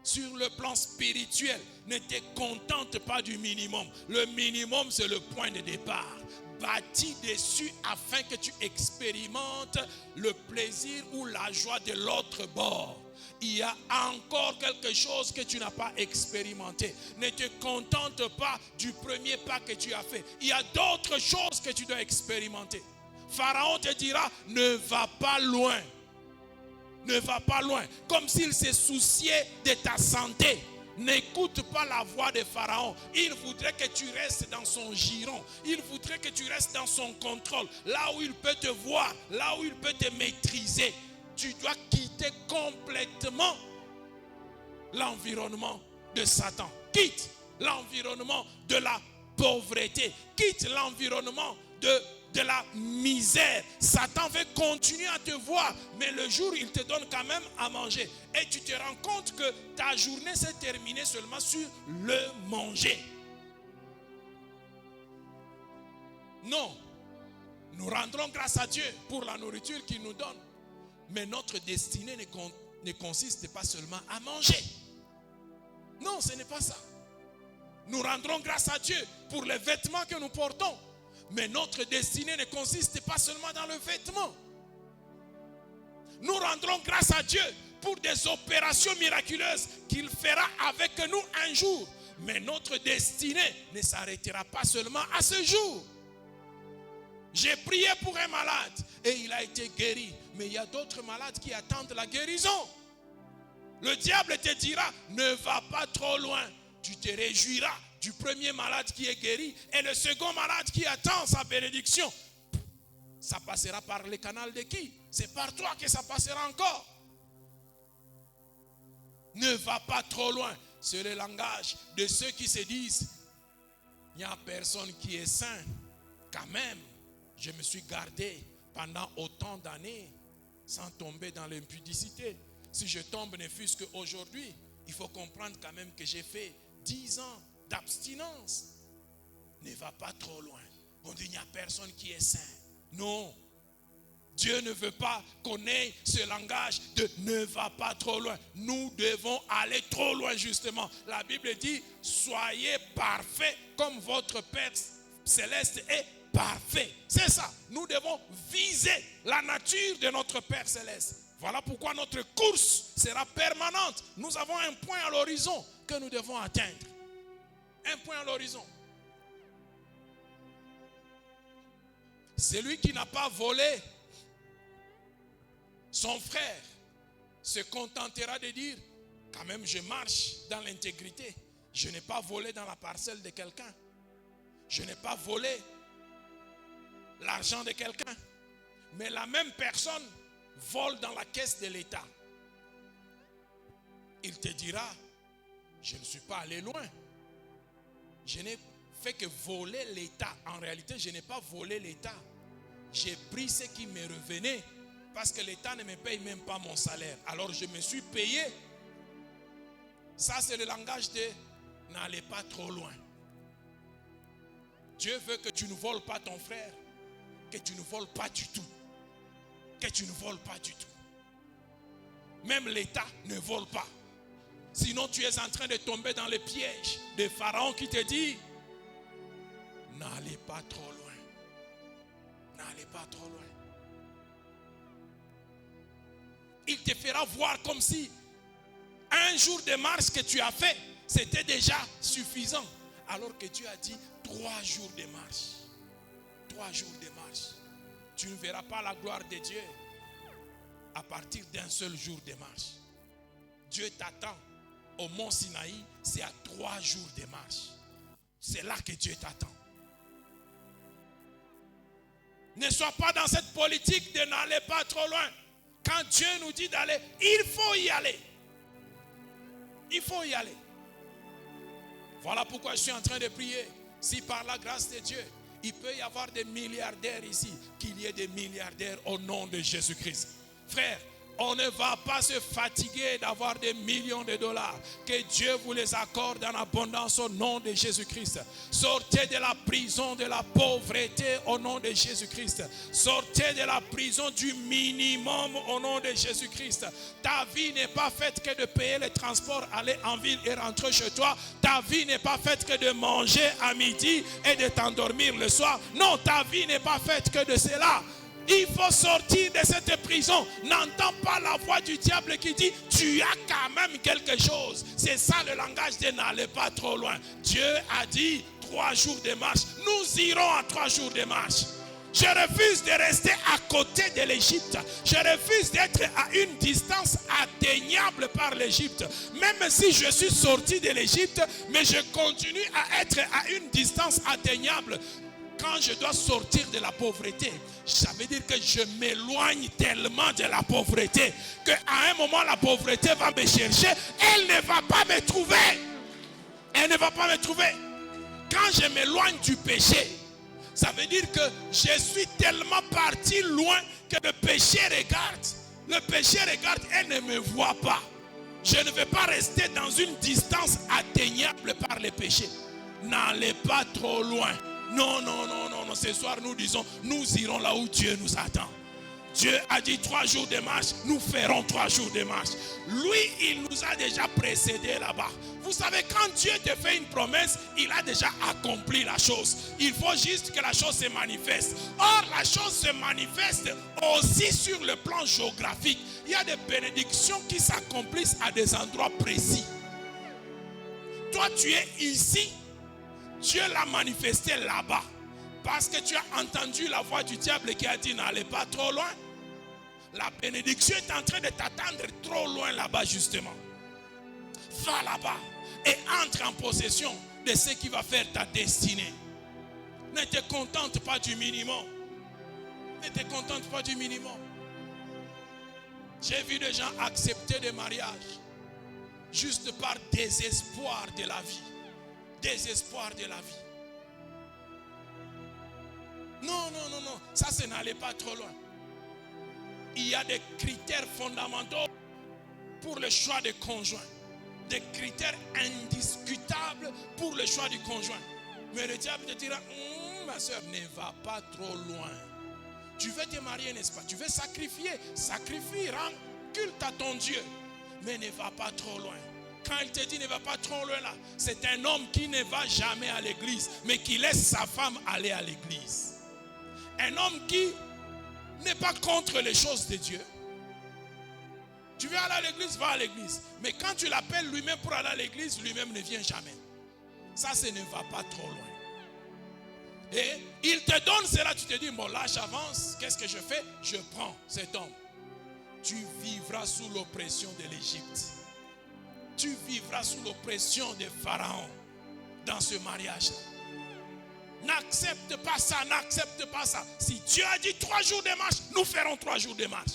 Sur le plan spirituel, ne te contente pas du minimum. Le minimum, c'est le point de départ. Bâtis dessus afin que tu expérimentes le plaisir ou la joie de l'autre bord. Il y a encore quelque chose que tu n'as pas expérimenté. Ne te contente pas du premier pas que tu as fait. Il y a d'autres choses que tu dois expérimenter. Pharaon te dira, ne va pas loin. Ne va pas loin. Comme s'il se souciait de ta santé. N'écoute pas la voix de Pharaon. Il voudrait que tu restes dans son giron. Il voudrait que tu restes dans son contrôle. Là où il peut te voir, là où il peut te maîtriser. Tu dois quitter complètement l'environnement de Satan. Quitte l'environnement de la pauvreté. Quitte l'environnement de la misère. Satan veut continuer à te voir, mais le jour, il te donne quand même à manger. Et tu te rends compte que ta journée s'est terminée seulement sur le manger. Non. Nous rendrons grâce à Dieu pour la nourriture qu'il nous donne. Mais notre destinée ne consiste pas seulement à manger. Non, ce n'est pas ça. Nous rendrons grâce à Dieu pour les vêtements que nous portons. Mais notre destinée ne consiste pas seulement dans le vêtement. Nous rendrons grâce à Dieu pour des opérations miraculeuses qu'il fera avec nous un jour. Mais notre destinée ne s'arrêtera pas seulement à ce jour. J'ai prié pour un malade et il a été guéri. Mais il y a d'autres malades qui attendent la guérison. Le diable te dira, ne va pas trop loin. Tu te réjouiras du premier malade qui est guéri et le second malade qui attend sa bénédiction. Ça passera par le canal de qui? C'est par toi que ça passera encore. Ne va pas trop loin. C'est le langage de ceux qui se disent, il n'y a personne qui est saint. Quand même, je me suis gardé pendant autant d'années sans tomber dans l'impudicité. Si je tombe ne fût-ce qu'aujourd'hui, il faut comprendre quand même que j'ai fait 10 ans d'abstinence. Ne va pas trop loin. On dit il n'y a personne qui est saint. Non. Dieu ne veut pas qu'on ait ce langage de ne va pas trop loin. Nous devons aller trop loin justement. La Bible dit soyez parfaits comme votre Père céleste est parfait. C'est ça. Nous devons viser la nature de notre Père céleste. Voilà pourquoi notre course sera permanente. Nous avons un point à l'horizon que nous devons atteindre. Un point à l'horizon. Celui qui n'a pas volé son frère se contentera de dire, quand même je marche dans l'intégrité. Je n'ai pas volé dans la parcelle de quelqu'un. Je n'ai pas volé l'argent de quelqu'un. Mais la même personne vole dans la caisse de l'État. Il te dira, je ne suis pas allé loin. Je n'ai fait que voler l'État. En réalité, je n'ai pas volé l'État. J'ai pris ce qui me revenait parce que l'État ne me paye même pas mon salaire. Alors je me suis payé. Ça, c'est le langage de n'allez pas trop loin. Dieu veut que tu ne voles pas ton frère, que tu ne voles pas du tout. Que tu ne voles pas du tout. Même l'État ne vole pas. Sinon, tu es en train de tomber dans le piège de Pharaon qui te dit, n'allez pas trop loin. N'allez pas trop loin. Il te fera voir comme si un jour de marche que tu as fait, c'était déjà suffisant. Alors que Dieu a dit 3 jours de marche. 3 jours de marche. Tu ne verras pas la gloire de Dieu à partir d'un seul jour de marche. Dieu t'attend au mont Sinaï, c'est à 3 jours de marche. C'est là que Dieu t'attend. Ne sois pas dans cette politique de n'aller pas trop loin. Quand Dieu nous dit d'aller, il faut y aller. Il faut y aller. Voilà pourquoi je suis en train de prier. Si par la grâce de Dieu, il peut y avoir des milliardaires ici, qu'il y ait des milliardaires au nom de Jésus-Christ. Frère, on ne va pas se fatiguer d'avoir des millions de dollars. Que Dieu vous les accorde en abondance au nom de Jésus-Christ. Sortez de la prison de la pauvreté au nom de Jésus-Christ. Sortez de la prison du minimum au nom de Jésus-Christ. Ta vie n'est pas faite que de payer le transport, aller en ville et rentrer chez toi. Ta vie n'est pas faite que de manger à midi et de t'endormir le soir. Non, ta vie n'est pas faite que de cela. Il faut sortir de cette prison. N'entends pas la voix du diable qui dit tu as quand même quelque chose. C'est ça le langage de n'allez pas trop loin. Dieu a dit 3 jours de marche. Nous irons à 3 jours de marche. Je refuse de rester à côté de l'Égypte. Je refuse d'être à une distance atteignable par l'Égypte. Même si je suis sorti de l'Égypte, mais je continue à être à une distance atteignable. Quand je dois sortir de la pauvreté, ça veut dire que je m'éloigne tellement de la pauvreté qu'à un moment la pauvreté va me chercher. Elle ne va pas me trouver. Elle ne va pas me trouver. Quand je m'éloigne du péché, ça veut dire que je suis tellement parti loin que le péché regarde. Le péché regarde et ne me voit pas. Je ne vais pas rester dans une distance atteignable par le péché. N'allez pas trop loin. Non, non, non, non, non. Ce soir, nous disons, nous irons là où Dieu nous attend. Dieu a dit 3 jours de marche, nous ferons 3 jours de marche. Lui, il nous a déjà précédés là-bas. Vous savez, quand Dieu te fait une promesse, il a déjà accompli la chose. Il faut juste que la chose se manifeste. Or, la chose se manifeste aussi sur le plan géographique. Il y a des bénédictions qui s'accomplissent à des endroits précis. Toi, tu es ici. Dieu l'a manifesté là-bas. Parce que tu as entendu la voix du diable qui a dit n'allez pas trop loin. La bénédiction est en train de t'attendre trop loin là-bas justement. Va là-bas et entre en possession de ce qui va faire ta destinée. Ne te contente pas du minimum. Ne te contente pas du minimum. J'ai vu des gens accepter des mariages juste par désespoir de la vie. Désespoir de la vie. Non, non, non, non. Ça, c'est n'allez pas trop loin. Il y a des critères fondamentaux pour le choix de conjoint. Des critères indiscutables pour le choix du conjoint. Mais le diable te dira, ma soeur, ne va pas trop loin. Tu veux te marier, n'est-ce pas? Tu veux sacrifier. Sacrifie, rends culte à ton Dieu. Mais ne va pas trop loin. Quand il te dit ne va pas trop loin là, c'est un homme qui ne va jamais à l'église, mais qui laisse sa femme aller à l'église. Un homme qui n'est pas contre les choses de Dieu. Tu veux aller à l'église, va à l'église. Mais quand tu l'appelles lui-même pour aller à l'église, lui-même ne vient jamais. Ça, ce ne va pas trop loin. Et il te donne cela, tu te dis, bon là j'avance, qu'est-ce que je fais? Je prends cet homme. Tu vivras sous l'oppression de l'Égypte. Tu vivras sous l'oppression de Pharaon dans ce mariage. N'accepte pas ça, n'accepte pas ça. Si Dieu a dit 3 jours de marche, nous ferons 3 jours de marche.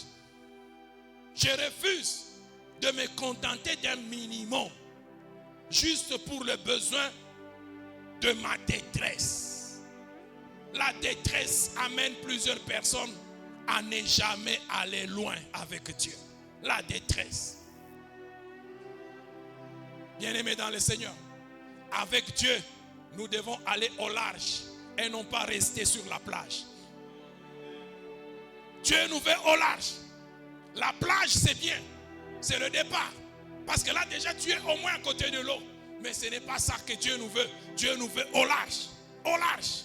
Je refuse de me contenter d'un minimum juste pour le besoin de ma détresse. La détresse amène plusieurs personnes à ne jamais aller loin avec Dieu. La détresse. Bien-aimés dans le Seigneur, avec Dieu, nous devons aller au large et non pas rester sur la plage. Dieu nous veut au large. La plage, c'est bien, c'est le départ. Parce que là déjà tu es au moins à côté de l'eau. Mais ce n'est pas ça que Dieu nous veut. Dieu nous veut au large. Au large.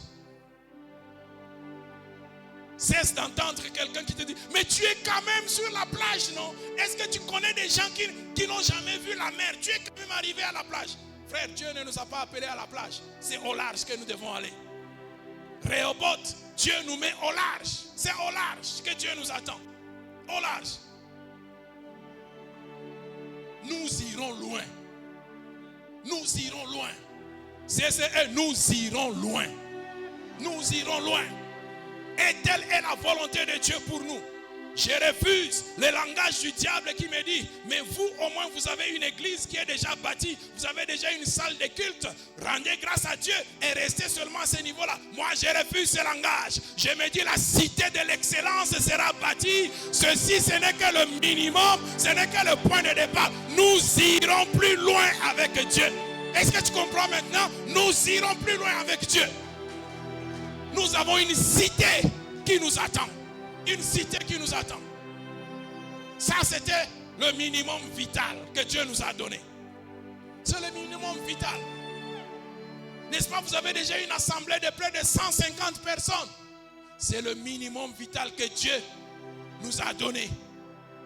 Cesse d'entendre quelqu'un qui te dit, mais tu es quand même sur la plage, non? Est-ce que tu connais des gens qui n'ont jamais vu la mer? Tu es quand même arrivé à la plage. Frère, Dieu ne nous a pas appelés à la plage. C'est au large que nous devons aller. Rehoboth, Dieu nous met au large. C'est au large que Dieu nous attend. Au large. Nous irons loin. Nous irons loin. CCE, nous irons loin. Nous irons loin. Et telle est la volonté de Dieu pour nous. Je refuse le langage du diable qui me dit, mais vous au moins vous avez une église qui est déjà bâtie, vous avez déjà une salle de culte, rendez grâce à Dieu et restez seulement à ce niveau-là. Moi je refuse ce langage. Je me dis la cité de l'excellence sera bâtie. Ceci ce n'est que le minimum, ce n'est que le point de départ. Nous irons plus loin avec Dieu. Est-ce que tu comprends maintenant? Nous irons plus loin avec Dieu. Nous avons une cité qui nous attend. Une cité qui nous attend. Ça, c'était le minimum vital que Dieu nous a donné. C'est le minimum vital. N'est-ce pas, vous avez déjà une assemblée de près de 150 personnes. C'est le minimum vital que Dieu nous a donné.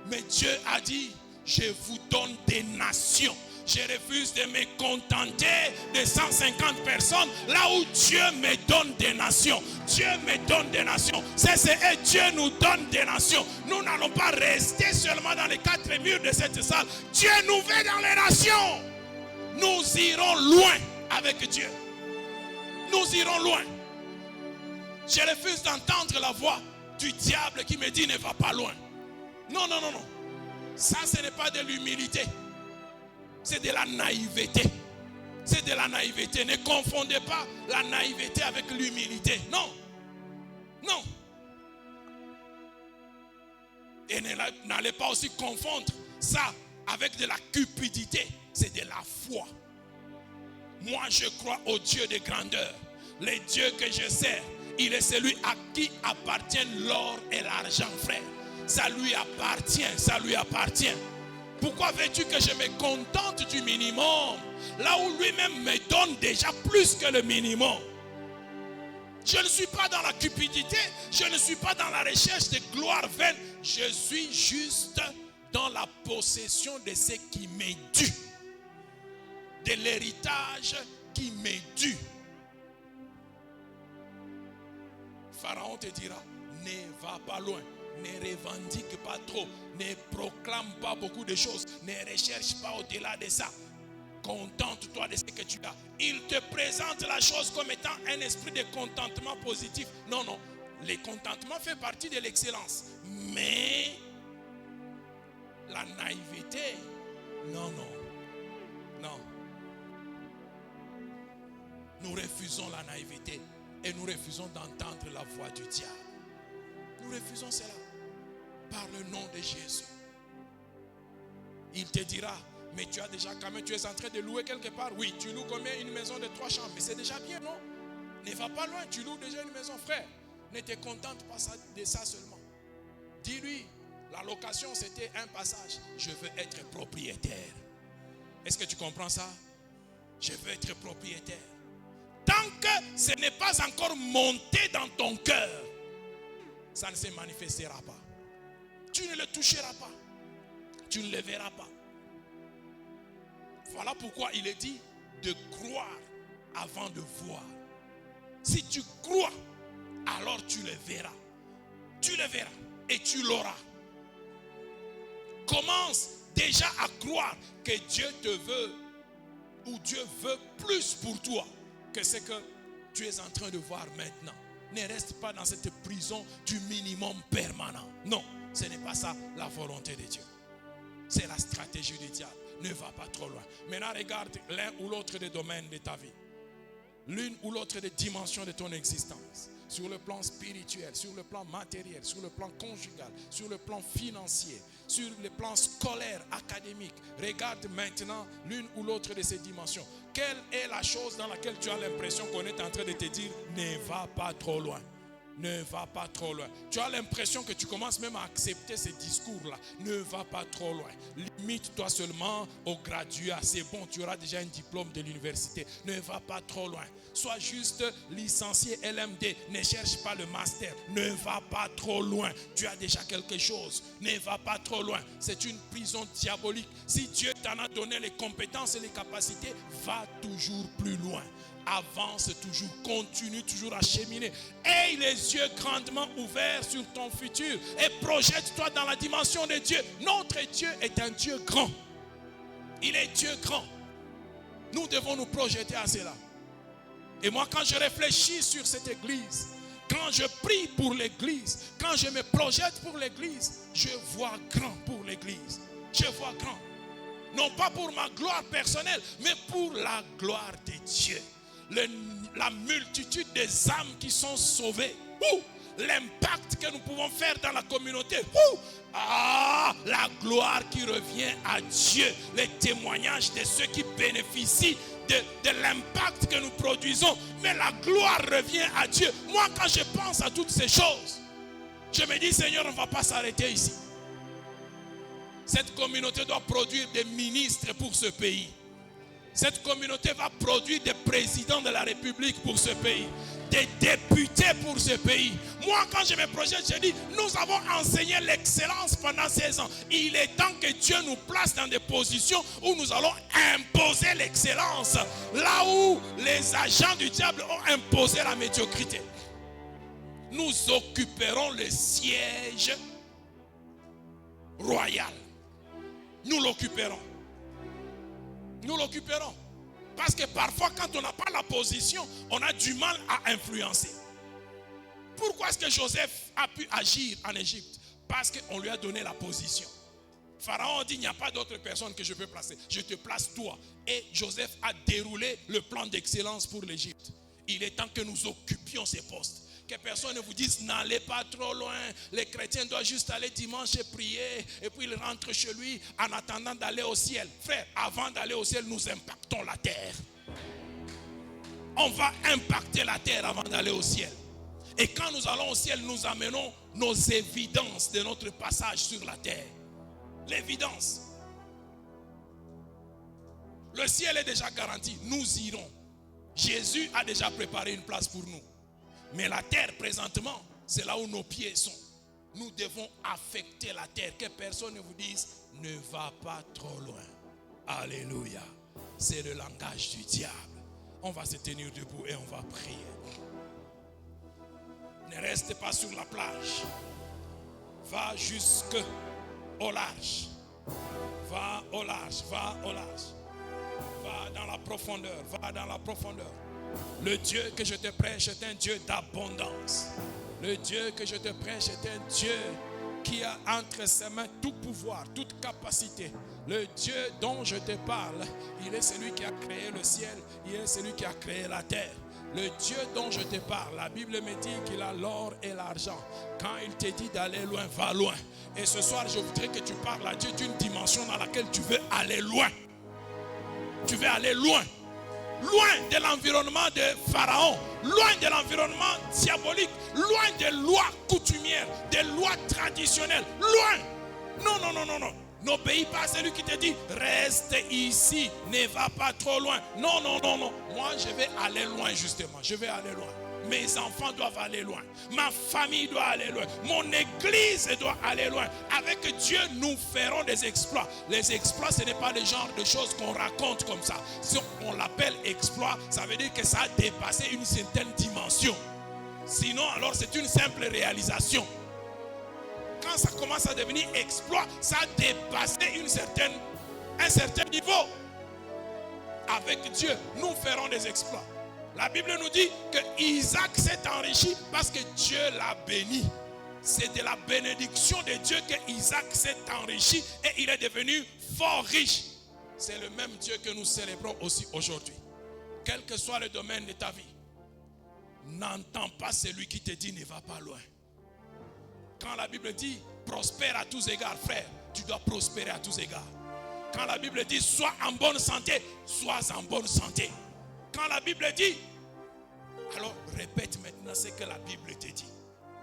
Mais Dieu a dit, je vous donne des nations. Je refuse de me contenter de 150 personnes là où Dieu me donne des nations. Dieu me donne des nations. Et Dieu nous donne des nations. Nous n'allons pas rester seulement dans les 4 murs de cette salle. Dieu nous veut dans les nations. Nous irons loin avec Dieu. Nous irons loin. Je refuse d'entendre la voix du diable qui me dit ne va pas loin. Non, non, non, non. Ça, ce n'est pas de l'humilité. C'est de la naïveté. C'est de la naïveté. Ne confondez pas la naïveté avec l'humilité. Non. Non. Et n'allez pas aussi confondre ça avec de la cupidité. C'est de la foi. Moi, je crois au Dieu de grandeur. Le Dieu que je sers, il est celui à qui appartiennent l'or et l'argent, frère. Ça lui appartient. Ça lui appartient. Pourquoi veux-tu que je me contente du minimum? Là où lui-même me donne déjà plus que le minimum. Je ne suis pas dans la cupidité. Je ne suis pas dans la recherche de gloire vaine. Je suis juste dans la possession de ce qui m'est dû. De l'héritage qui m'est dû. Pharaon te dira, ne va pas loin. Ne revendique pas trop, ne proclame pas beaucoup de choses, ne recherche pas au-delà de ça. Contente-toi de ce que tu as. Il te présente la chose comme étant un esprit de contentement positif. Non, non. Le contentement fait partie de l'excellence. Mais la naïveté, non, non. Non. Nous refusons la naïveté et nous refusons d'entendre la voix du diable. Nous refusons cela par le nom de Jésus. Il te dira, mais tu as déjà quand même, tu es en train de louer quelque part. Oui, tu loues combien? Une maison de 3 chambres. Mais c'est déjà bien, non? Ne va pas loin, tu loues déjà une maison, frère. Ne te contente pas de ça seulement. Dis-lui, la location c'était un passage. Je veux être propriétaire. Est-ce que tu comprends ça? Je veux être propriétaire. Tant que ce n'est pas encore monté dans ton cœur, ça ne se manifestera pas. Tu ne le toucheras pas. Tu ne le verras pas. Voilà pourquoi il est dit de croire avant de voir. Si tu crois, alors tu le verras. Tu le verras et tu l'auras. Commence déjà à croire que Dieu te veut ou Dieu veut plus pour toi que ce que tu es en train de voir maintenant. Ne reste pas dans cette prison du minimum permanent. Non, ce n'est pas ça la volonté de Dieu. C'est la stratégie du diable. Ne va pas trop loin. Maintenant, regarde l'un ou l'autre des domaines de ta vie. L'une ou l'autre des dimensions de ton existence. Sur le plan spirituel, sur le plan matériel, sur le plan conjugal, sur le plan financier, sur le plan scolaire, académique. Regarde maintenant l'une ou l'autre de ces dimensions. Quelle est la chose dans laquelle tu as l'impression qu'on est en train de te dire ne va pas trop loin? Ne va pas trop loin. Tu as l'impression que tu commences même à accepter ces discours-là. Ne va pas trop loin. Limite-toi seulement au graduat. C'est bon, tu auras déjà un diplôme de l'université. Ne va pas trop loin. Sois juste licencié LMD. Ne cherche pas le master. Ne va pas trop loin. Tu as déjà quelque chose. Ne va pas trop loin. C'est une prison diabolique. Si Dieu t'en a donné les compétences et les capacités, va toujours plus loin. Avance toujours, continue toujours à cheminer. Aie les yeux grandement ouverts sur ton futur et projette-toi dans la dimension de Dieu. Notre Dieu est un Dieu grand. Il est Dieu grand. Nous devons nous projeter à cela. Et moi, quand je réfléchis sur cette église, quand je prie pour l'église, quand je me projette pour l'église, je vois grand pour l'église. Je vois grand. Non pas pour ma gloire personnelle, mais pour la gloire de Dieu. La multitude des âmes qui sont sauvées. L'impact que nous pouvons faire dans la communauté. La gloire qui revient à Dieu. Les témoignages de ceux qui bénéficient de l'impact que nous produisons. Mais la gloire revient à Dieu. Moi, quand je pense à toutes ces choses, je me dis, Seigneur, on ne va pas s'arrêter ici. Cette communauté doit produire des ministres pour ce pays. Cette communauté va produire des présidents de la République pour ce pays, des députés pour ce pays. Moi, quand je me projette, je dis, nous avons enseigné l'excellence pendant 16 ans. Il est temps que Dieu nous place dans des positions où nous allons imposer l'excellence. Là où les agents du diable ont imposé la médiocrité. Nous occuperons le siège royal. Nous l'occuperons. Nous l'occuperons. Parce que parfois, quand on n'a pas la position, on a du mal à influencer. Pourquoi est-ce que Joseph a pu agir en Égypte? Parce qu'on lui a donné la position. Pharaon dit, il n'y a pas d'autre personne que je peux placer. Je te place toi. Et Joseph a déroulé le plan d'excellence pour l'Égypte. Il est temps que nous occupions ces postes. Que personne ne vous dise, n'allez pas trop loin. Les chrétiens doivent juste aller dimanche et prier. Et puis ils rentrent chez lui en attendant d'aller au ciel. Frère, avant d'aller au ciel, nous impactons la terre. On va impacter la terre avant d'aller au ciel. Et quand nous allons au ciel, nous amenons nos évidences de notre passage sur la terre. L'évidence. Le ciel est déjà garanti. Nous irons. Jésus a déjà préparé une place pour nous. Mais la terre présentement, c'est là où nos pieds sont. Nous devons affecter la terre. Que personne ne vous dise, ne va pas trop loin. Alléluia. C'est le langage du diable. On va se tenir debout et on va prier. Ne reste pas sur la plage. Va jusqu'au large. Va au large, va au large. Va dans la profondeur, va dans la profondeur. Le Dieu que je te prêche est un Dieu d'abondance. Le Dieu que je te prêche est un Dieu qui a entre ses mains tout pouvoir, toute capacité. Le Dieu dont je te parle, il est celui qui a créé le ciel, il est celui qui a créé la terre. Le Dieu dont je te parle, la Bible me dit qu'il a l'or et l'argent. Quand il te dit d'aller loin, va loin. Et ce soir, je voudrais que tu parles à Dieu d'une dimension dans laquelle tu veux aller loin. Tu veux aller loin. Loin de l'environnement de Pharaon, loin de l'environnement diabolique, loin des lois coutumières, des lois traditionnelles, loin. Non, non, non, non, non. N'obéis pas à celui qui te dit, reste ici, ne va pas trop loin. Non, non, non, non. Moi, je vais aller loin justement, je vais aller loin. Mes enfants doivent aller loin. Ma famille doit aller loin. Mon église doit aller loin. Avec Dieu, nous ferons des exploits. Les exploits, ce n'est pas le genre de choses qu'on raconte comme ça. Si on l'appelle exploit, ça veut dire que ça a dépassé une certaine dimension. Sinon, alors c'est une simple réalisation. Quand ça commence à devenir exploit, ça a dépassé un certain niveau. Avec Dieu, nous ferons des exploits. La Bible nous dit que Isaac s'est enrichi parce que Dieu l'a béni. C'est de la bénédiction de Dieu que Isaac s'est enrichi et il est devenu fort riche. C'est le même Dieu que nous célébrons aussi aujourd'hui. Quel que soit le domaine de ta vie, n'entends pas celui qui te dit ne va pas loin. Quand la Bible dit prospère à tous égards, frère, tu dois prospérer à tous égards. Quand la Bible dit sois en bonne santé, sois en bonne santé. Quand la Bible dit, alors répète maintenant ce que la Bible te dit.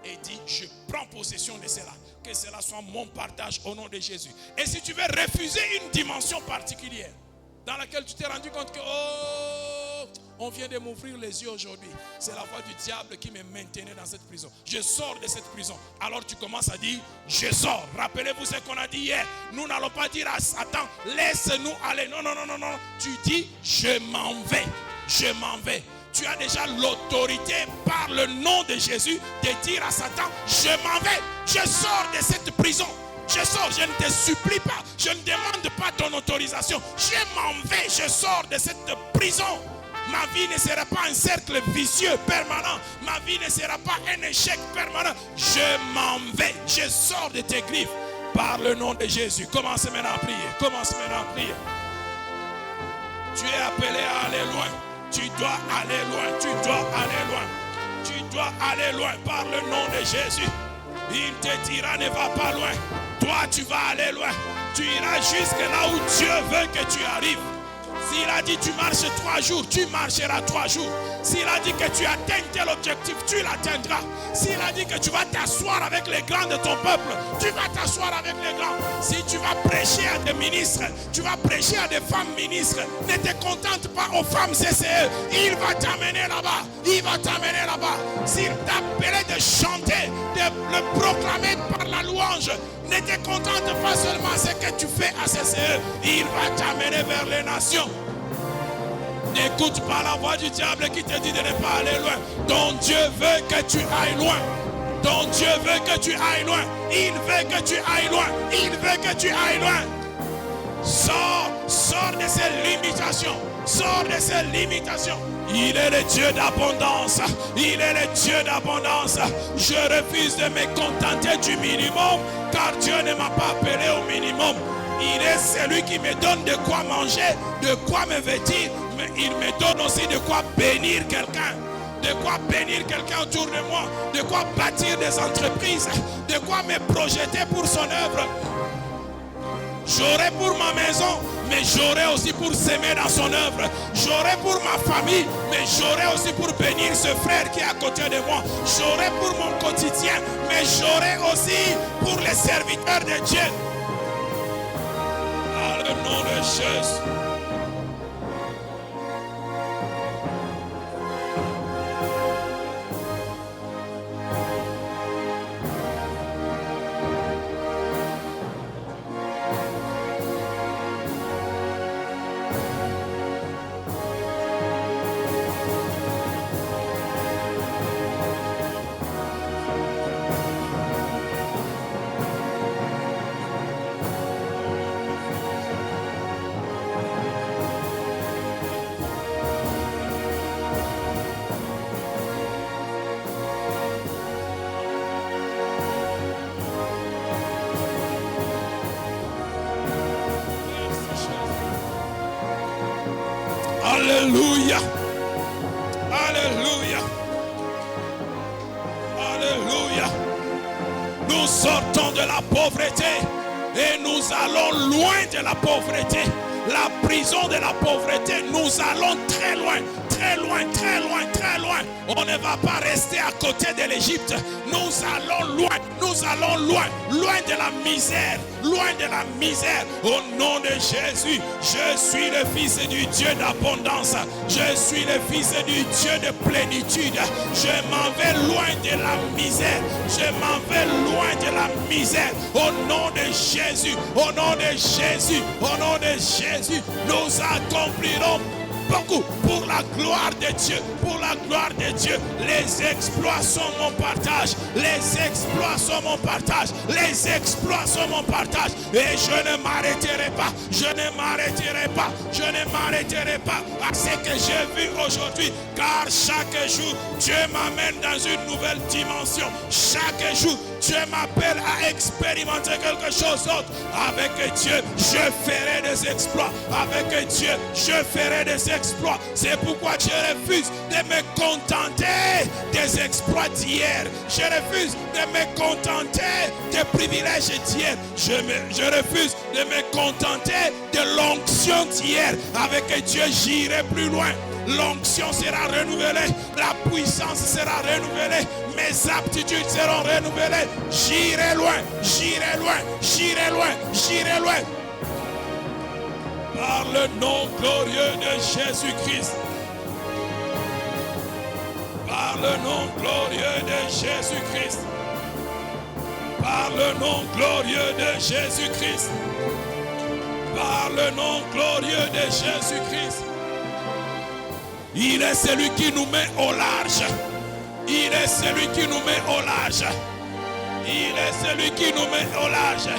et dis, je prends possession de cela. Que cela soit mon partage au nom de Jésus. Et si tu veux refuser une dimension particulière dans laquelle tu t'es rendu compte que, oh, on vient de m'ouvrir les yeux aujourd'hui. C'est la voix du diable qui me maintenait dans cette prison. Je sors de cette prison. Alors tu commences à dire, je sors. Rappelez-vous ce qu'on a dit hier. Nous n'allons pas dire à Satan, laisse-nous aller. Non, non, non, non, non. Tu dis, je m'en vais. Je m'en vais. Tu as déjà l'autorité par le nom de Jésus de dire à Satan, je m'en vais. Je sors de cette prison. Je sors, je ne te supplie pas. Je ne demande pas ton autorisation. Je m'en vais, je sors de cette prison. Ma vie ne sera pas un cercle vicieux permanent. Ma vie ne sera pas un échec permanent. Je m'en vais, je sors de tes griffes par le nom de Jésus. Commence maintenant à prier. Commence maintenant à prier. Tu es appelé à aller loin. Tu dois aller loin. Tu dois aller loin. Tu dois aller loin par le nom de Jésus. Il te dira ne va pas loin. Toi tu vas aller loin. Tu iras jusque là où Dieu veut que tu arrives. S'il a dit tu marches 3 jours, tu marcheras 3 jours. S'il a dit que tu atteins tel objectif, tu l'atteindras. S'il a dit que tu vas t'asseoir avec les grands de ton peuple, tu vas t'asseoir avec les grands. Si tu vas prêcher à des ministres, tu vas prêcher à des femmes ministres, ne te contente pas aux femmes CCE. Il va t'amener là-bas. Il va t'amener là-bas. S'il t'appelait de chanter, de le proclamer par la louange, ne te contente pas seulement ce que tu fais à CCE. Il va t'amener vers les nations. N'écoute pas la voix du diable qui te dit de ne pas aller loin. Ton Dieu veut que tu ailles loin. Ton Dieu veut que tu ailles loin. Il veut que tu ailles loin. Il veut que tu ailles loin. Sors de ces limitations. Sors de ces limitations. Il est le Dieu d'abondance. Il est le Dieu d'abondance. Je refuse de me contenter du minimum, car Dieu ne m'a pas appelé au minimum. Il est celui qui me donne de quoi manger, de quoi me vêtir, mais il me donne aussi de quoi bénir quelqu'un. De quoi bénir quelqu'un autour de moi, de quoi bâtir des entreprises, de quoi me projeter pour son œuvre. J'aurai pour ma maison, mais j'aurai aussi pour s'aimer dans son œuvre. J'aurai pour ma famille, mais j'aurai aussi pour bénir ce frère qui est à côté de moi. J'aurai pour mon quotidien, mais j'aurai aussi pour les serviteurs de Dieu. Dans le nom de Jésus. Alléluia. Alléluia. Alléluia. Nous sortons de la pauvreté et nous allons loin de la pauvreté. La prison de la pauvreté, nous allons très loin. Très loin, très loin, très loin. On ne va pas rester à côté de l'Égypte. Nous allons loin, nous allons loin, loin de la misère, loin de la misère. Au nom de Jésus, je suis le fils du Dieu d'abondance. Je suis le fils du Dieu de plénitude. Je m'en vais loin de la misère. Je m'en vais loin de la misère. Au nom de Jésus, au nom de Jésus, au nom de Jésus, nous accomplirons beaucoup pour la gloire de Dieu, pour la gloire de Dieu. Les exploits sont mon partage, les exploits sont mon partage, les exploits sont mon partage. Et je ne m'arrêterai pas, je ne m'arrêterai pas, je ne m'arrêterai pas à ce que j'ai vu aujourd'hui, car chaque jour Dieu m'amène dans une nouvelle dimension. Chaque jour Dieu m'appelle à expérimenter quelque chose d'autre. Avec Dieu, je ferai des exploits. Avec Dieu, je ferai des exploits. exploits. C'est pourquoi je refuse de me contenter des exploits d'hier. Je refuse de me contenter des privilèges d'hier. Je refuse de me contenter de l'onction d'hier. Avec Dieu, j'irai plus loin. L'onction sera renouvelée, la puissance sera renouvelée, mes aptitudes seront renouvelées. J'irai loin, j'irai loin, j'irai loin, j'irai loin. Par le nom glorieux de Jésus-Christ. Par le nom glorieux de Jésus-Christ. Par le nom glorieux de Jésus-Christ. Par le nom glorieux de Jésus-Christ. Il est celui qui nous met au large. Il est celui qui nous met au large. Il est celui qui nous met au large.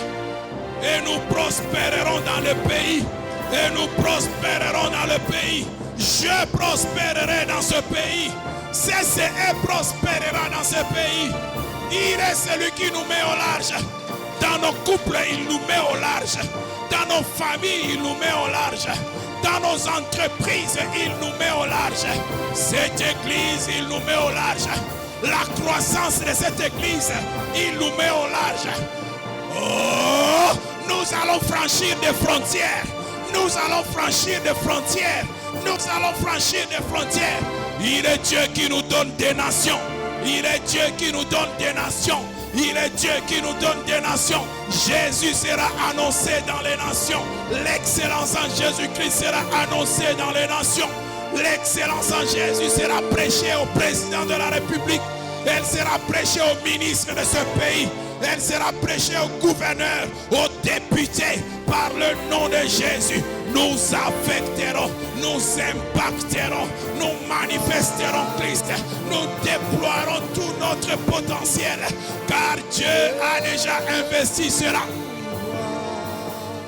Et nous prospérerons dans le pays. Et nous prospérerons dans le pays. Je prospérerai dans ce pays. CCE prospérera dans ce pays. Il est celui qui nous met au large. Dans nos couples, il nous met au large. Dans nos familles, il nous met au large. Dans nos entreprises, il nous met au large. Cette église, il nous met au large. La croissance de cette église, il nous met au large. Oh, nous allons franchir des frontières. Nous allons franchir des frontières. Nous allons franchir des frontières. Il est Dieu qui nous donne des nations. Il est Dieu qui nous donne des nations. Il est Dieu qui nous donne des nations. Jésus sera annoncé dans les nations. L'excellence en Jésus-Christ sera annoncée dans les nations. L'excellence en Jésus sera prêchée au président de la République. Elle sera prêchée au ministre de ce pays. Elle sera prêchée aux gouverneurs, aux députés. Par le nom de Jésus, nous affecterons, nous impacterons, nous manifesterons Christ. Nous déploierons tout notre potentiel. Car Dieu a déjà investi cela.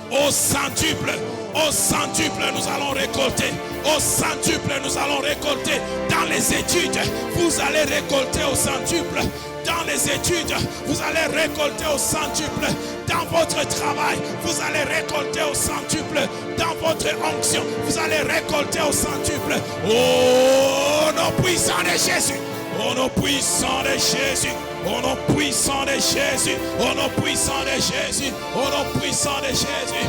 Au centuple, nous allons récolter. Au centuple, nous allons récolter. Dans les études, vous allez récolter au centuple. Dans les études, vous allez récolter au centuple. Dans votre travail, vous allez récolter au centuple. Dans votre onction, vous allez récolter au centuple. Oh, nom puissant de Jésus. Au nom puissant de Jésus. Au nom puissant de Jésus. Au nom puissant de Jésus. Au nom puissant de Jésus.